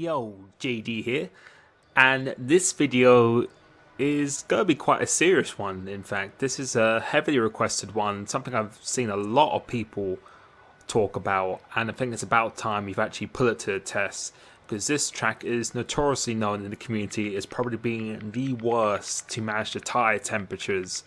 Yo, JD here, and this video is going to be quite a serious one. In fact, this is a heavily requested one, something I've seen a lot of people talk about, and I think it's about time you've actually put it to the test, because this track is notoriously known in the community as probably being the worst to manage the tyre temperatures,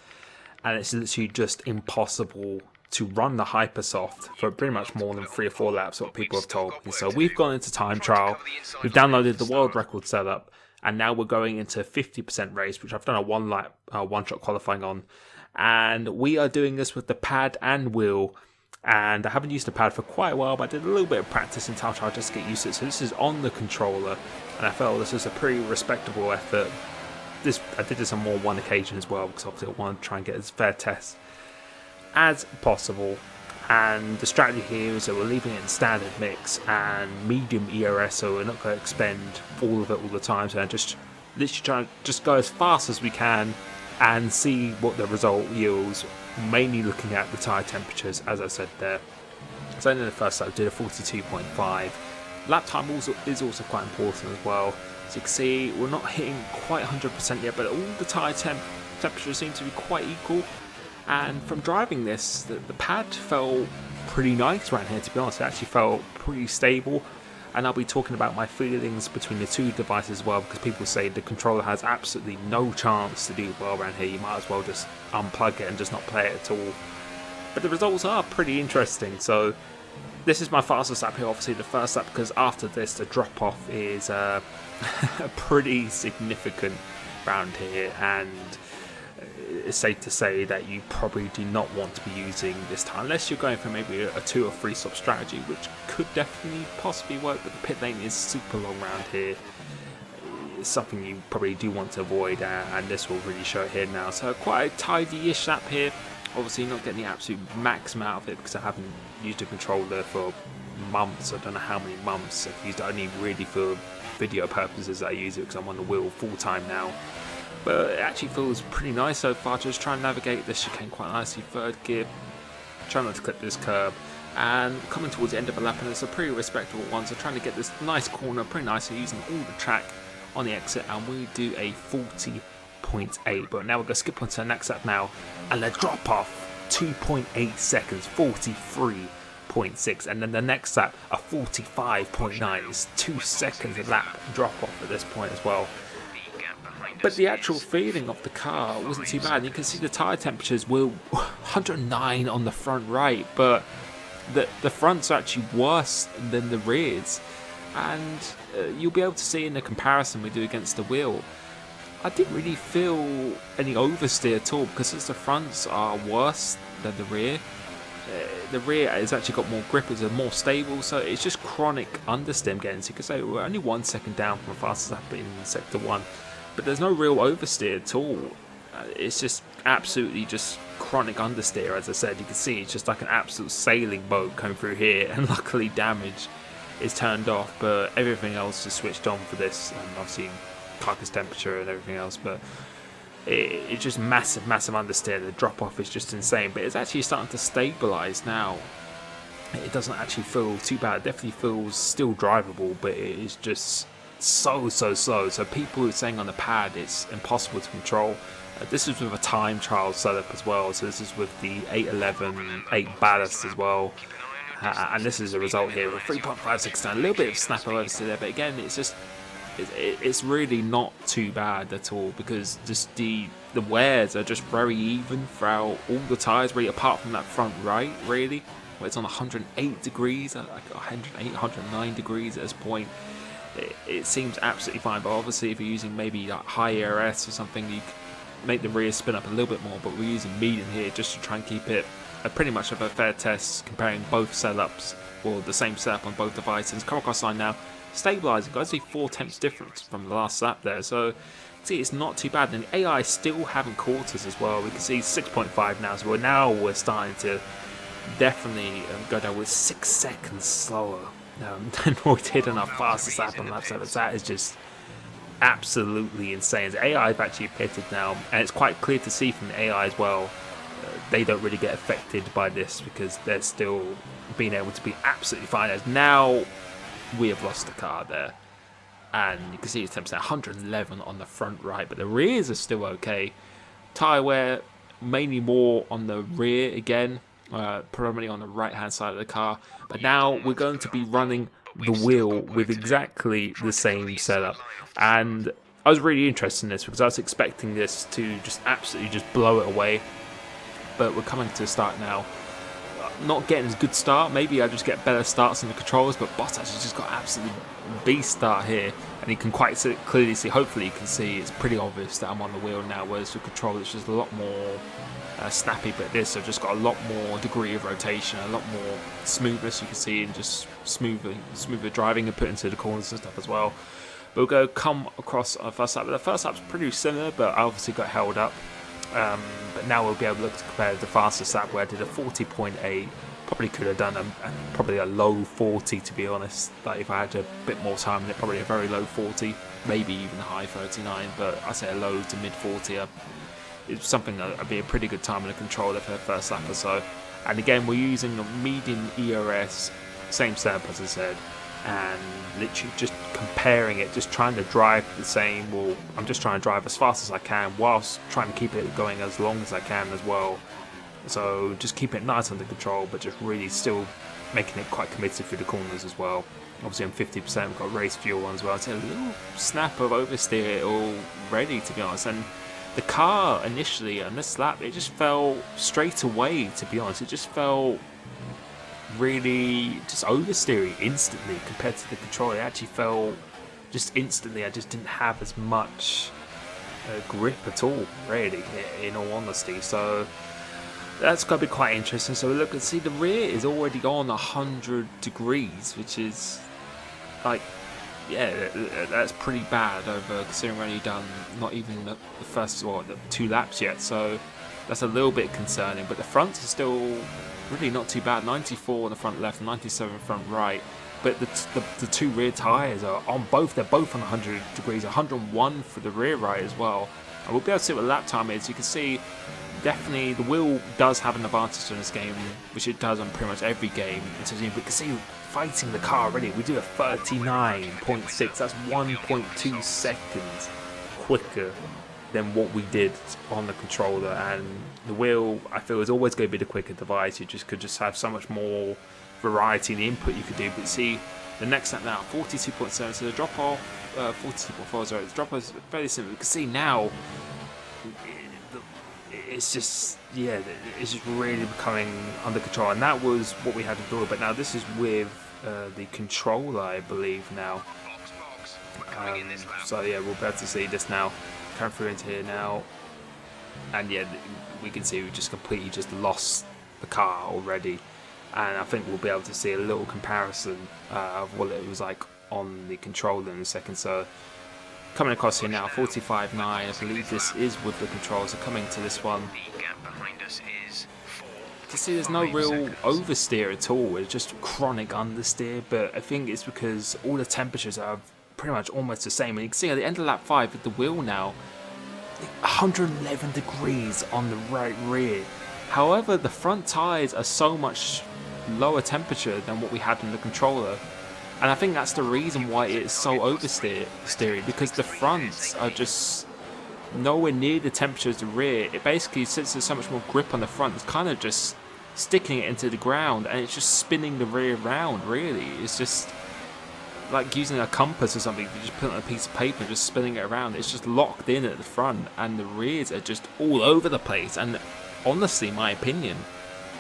and it's literally just impossible to run the Hypersoft for pretty much more than 3 or 4 laps, what people have told me. So we've gone into time trial, we've downloaded the world record setup, and now we're going into 50% race, which I've done a one-shot qualifying on, and we are doing this with the pad and wheel. And I haven't used the pad for quite a while, but I did a little bit of practice in time trial just to get used to it. So this is on the controller, and I felt this was a pretty respectable effort. I did this on more one occasion as well, because obviously I want to try and get as fair test as possible. And the strategy here is that we're leaving it in standard mix and medium ERS, so we're not going to expend all of it all the time. So just literally trying to just go as fast as we can and see what the result yields, mainly looking at the tyre temperatures, as I said there. So in the first lap I did a 42.5. Lap time is also quite important as well. As you can see, we're not hitting quite 100% yet, but all the tyre temperatures seem to be quite equal. And from driving this, the pad felt pretty nice around here, to be honest. It actually felt pretty stable. And I'll be talking about my feelings between the two devices as well, because people say the controller has absolutely no chance to do well around here. You might as well just unplug it and just not play it at all. But the results are pretty interesting. So this is my fastest lap here, obviously the first lap, because after this the drop off is pretty significant around here, and it's safe to say that you probably do not want to be using this time unless you're going for maybe a 2 or 3 stop strategy, which could definitely possibly work, but the pit lane is super long around here. It's something you probably do want to avoid, and this will really show it here now. So quite a tidy-ish lap here. Obviously not getting the absolute maximum out of it because I haven't used a controller for months. I don't know how many months. I've used it only really for video purposes. I use it because I'm on the wheel full time now. But it actually feels pretty nice so far. Just trying to navigate this chicane quite nicely. Third gear, trying not to clip this curb, and coming towards the end of the lap, and it's a pretty respectable one. So trying to get this nice corner pretty nicely using all the track on the exit, and we do a 40.8. But now we're going to skip on to the next lap now, and the drop off 2.8 seconds, 43.6, and then the next lap a 45.9. It's 2 seconds a lap drop off at this point as well. But the actual feeling of the car wasn't too bad. You can see the tyre temperatures were 109 on the front right, but the fronts are actually worse than the rears. And you'll be able to see in the comparison we do against the wheel, I didn't really feel any oversteer at all, because as the fronts are worse than the rear has actually got more grip, it's more stable, so it's just chronic understeer I'm getting. So you can say we're only 1 second down from the fastest lap in sector 1. But there's no real oversteer at all. It's just absolutely just chronic understeer. As I said, you can see it's just like an absolute sailing boat coming through here, and luckily damage is turned off, but everything else is switched on for this, and obviously carcass temperature and everything else. But it's just massive understeer. The drop off is just insane, but it's actually starting to stabilize now. It doesn't actually feel too bad. It definitely feels still drivable, but it is just so slow. So people are saying on the pad it's impossible to control. This is with a time trial setup as well, so this is with the 811 8 ballast as well, and this is a result here with 3.569. A little bit of snap oversteer there, but again it's really not too bad at all, because just the wears are just very even throughout all the tyres, really, apart from that front right, really, where it's on 108 degrees, like 108 109 degrees at this point. It seems absolutely fine, but obviously if you're using maybe like high ERS or something, you can make the rear spin up a little bit more, but we're using medium here just to try and keep it pretty much of a fair test, comparing both setups, or the same setup on both devices. Come across line now, stabilising, got to see 4 tenths difference from the last lap there, so see it's not too bad. And the AI still haven't caught us as well. We can see 6.5 now, so we're starting to definitely go down with 6 seconds slower than we did on our fastest lap on lap 7. That is just absolutely insane. The AI have actually pitted now, and it's quite clear to see from the AI as well. They don't really get affected by this because they're still being able to be absolutely fine. As now we have lost the car there. and you can see it's 10%, 111 on the front right, but the rears are still okay. Tyre wear mainly more on the rear again, predominantly on the right hand side of the car. But now we're going to be running the wheel with exactly the same setup, and I was really interested in this because I was expecting this to just absolutely just blow it away. But we're coming to the start now. Not getting as good start. Maybe I just get better starts in the controls, but Bottas has just got absolutely beast start here, and you can quite clearly see. Hopefully, you can see it's pretty obvious that I'm on the wheel now. Whereas the control is just a lot more snappy, but this I've just got a lot more degree of rotation, a lot more smoothness. You can see, and just smoother driving and put into the corners and stuff as well. We'll go come across our first lap. The first lap's pretty similar, but I obviously got held up. But now we'll be able to look to compare the fastest lap where I did a 40.8. Probably could have done probably a low 40, to be honest. Like if I had a bit more time in it, probably a very low 40, maybe even a high 39. But I say a low to mid 40. It's something that would be a pretty good time in the controller for the first lap or so. And again, we're using a medium ERS, same setup as I said, and literally just comparing it, just trying to drive the same. Well, I'm just trying to drive as fast as I can whilst trying to keep it going as long as I can as well. So just keep it nice under control, but just really still making it quite committed through the corners as well. Obviously I'm 50%, we've got race fuel on as well. It's a little snap of oversteer already, to be honest. And the car initially on this lap, it just fell straight away, to be honest. It just fell really just oversteering instantly compared to the control. It actually fell just instantly. I just didn't have as much grip at all, really, in all honesty. So that's going to be quite interesting. So look and see, the rear is already on 100 degrees, which is like, yeah, that's pretty bad over considering we've only done not even the first the 2 laps yet. So that's a little bit concerning. But the front is still really not too bad. 94 on the front left, 97 front right. But the 2 rear tyres are on both. They're both on 100 degrees. 101 for the rear right as well. And we'll be able to see what the lap time is. You can see definitely the wheel does have an advantage in this game, which it does on pretty much every game. But you can see fighting the car already. We do a 39.6. That's 1.2 seconds quicker than what we did on the controller. And the wheel, I feel, is always going to be the quicker device. You could just have so much more variety in the input you could do. But see, the next lap now, 42.7. So the drop off, 42.4. Sorry, the drop off is fairly simple. You can see now, it's just, yeah, it's just really becoming under control. And that was what we had to do. But now this is with the controller, I believe, now. So yeah, we'll be able to see this now. Come through into here now, and yeah, we can see we just completely just lost the car already. And I think we'll be able to see a little comparison of what it was like on the controller in a second. So coming across here now, 45.9. I believe this is with the controller. So coming to this one, you can see there's no real oversteer at all. It's just chronic understeer. But I think it's because all the temperatures are pretty much almost the same. And you can see at the end of lap 5 with the wheel now, 111 degrees on the right rear. However, the front tyres are so much lower temperature than what we had in the controller. And I think that's the reason why it's so oversteering, because the fronts are just nowhere near the temperature as the rear. It basically, since there's so much more grip on the front, it's kind of just sticking it into the ground, and it's just spinning the rear round, really. It's just like using a compass or something. You just put it on a piece of paper and just spinning it around. It's just locked in at the front, and the rears are just all over the place. And honestly, in my opinion,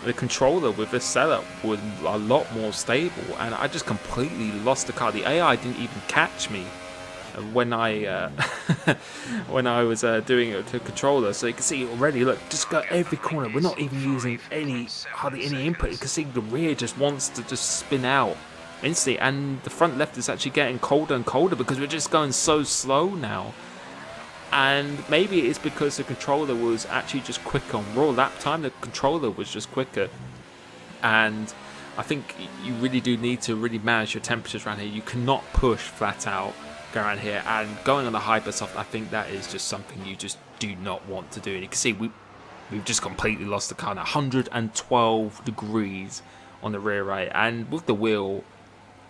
the controller with this setup was a lot more stable, and I just completely lost the car. The AI didn't even catch me when I when I was doing it to the controller. So you can see already, look, just go every corner. We're not even using hardly any input. You can see the rear just wants to just spin out instantly, and the front left is actually getting colder and colder because we're just going so slow now. And maybe it's because the controller was actually just quicker on raw lap time. The controller was just quicker, and I think you really do need to really manage your temperatures around here. You cannot push flat out go around here, and going on the Hypersoft, I think that is just something you just do not want to do. And you can see we've just completely lost the car now. 112 degrees on the rear right, and with the wheel,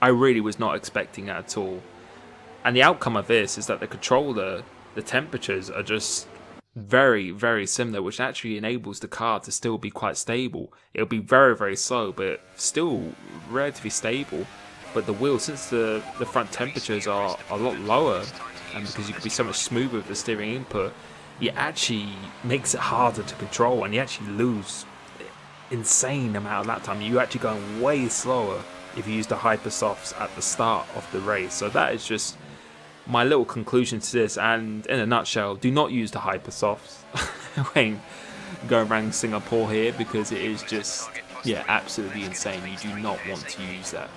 I really was not expecting that at all. And the outcome of this is that the controller, the temperatures are just very, very similar, which actually enables the car to still be quite stable. It'll be very, very slow, but still relatively stable. But the wheels, since the front temperatures are a lot lower, and because you can be so much smoother with the steering input, it actually makes it harder to control, and you actually lose insane amount of lap time. You're actually going way slower if you use the Hypersofts at the start of the race. So that is just my little conclusion to this, and in a nutshell, do not use the Hypersofts when going around Singapore here, because it is just, yeah, absolutely insane. You do not want to use that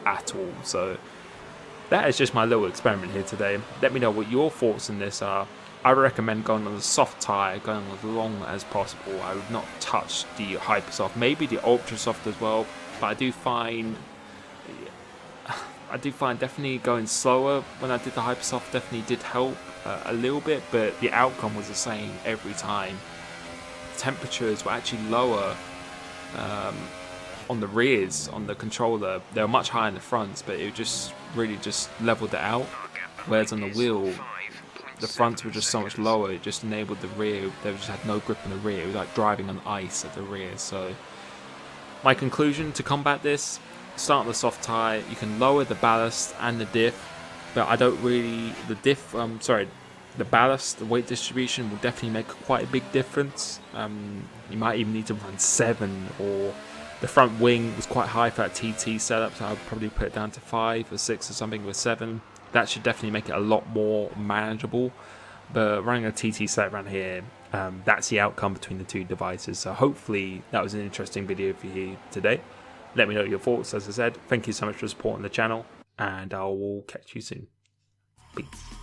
at all. So that is just my little experiment here today. Let me know what your thoughts on this are. I would recommend going on a soft tyre, going as long as possible. I would not touch the Hypersoft, maybe the Ultra Soft as well, but I do find definitely going slower when I did the Hypersoft definitely did help a little bit, but the outcome was the same every time. Temperatures were actually lower on the rears, on the controller. They were much higher in the fronts, but it just really just leveled it out. Whereas on the wheel, the fronts were just so much lower, it just enabled the rear. They just had no grip in the rear. It was like driving on ice at the rear. So my conclusion to combat this: start on the soft tyre. You can lower the ballast and the diff, but I don't really, the ballast, the weight distribution will definitely make quite a big difference. You might even need to run 7, or the front wing was quite high for that TT setup, so I'd probably put it down to 5 or 6 or something with 7. That should definitely make it a lot more manageable. But running a TT setup around here, that's the outcome between the two devices. So hopefully that was an interesting video for you today. Let me know your thoughts. As I said, thank you so much for supporting the channel, and I will catch you soon. Peace.